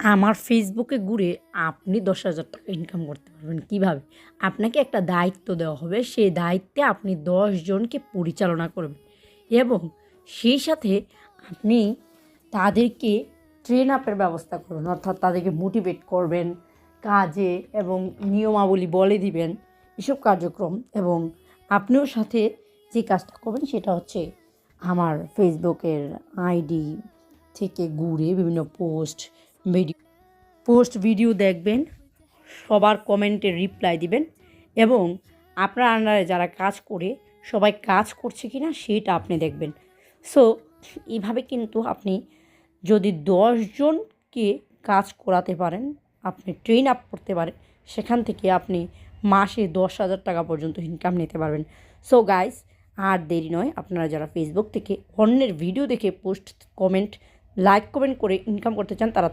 আমার ফেসবুকে ঘুরে আপনি ১০,০০০ টাকা ইনকাম করতে পারবেন। কিভাবে? আপনাকে একটা দায়িত্ব দেওয়া হবে। সেই দায়িত্বে আপনি ১০ জনকে পরিচালনা করবেন এবং সেই সাথে আপনি তাদেরকে ট্রেন আপের ব্যবস্থা করবেন। অর্থাৎ তাদেরকে মোটিভেট করবেন কাজে এবং নিয়মাবলী বলে দিবেন, এসব কার্যক্রম। এবং আপনিও সাথে যে কাজটা করবেন সেটা হচ্ছে আমার ফেসবুকের আইডি থেকে ঘুরে বিভিন্ন ভিডিও দেখবেন, সবার কমেন্টে রিপ্লাই দিবেন এবং আপনার আন্ডারে যারা কাজ করে সবাই কাজ করছে কি না সেটা আপনি দেখবেন। সো এভাবে কিন্তু আপনি যদি ১০ জনকে কাজ করাতে পারেন, আপনি ট্রেন আপ করতে পারেন, সেখান থেকে আপনি মাসে ১০,০০০ টাকা পর্যন্ত ইনকাম নিতে পারবেন। সো গাইস, আর দেরি নয়, আপনারা যারা ফেসবুক থেকে অন্যের ভিডিও দেখে পোস্ট, কমেন্ট, লাইক, কমেন্ট করে ইনকাম করতে চান তারা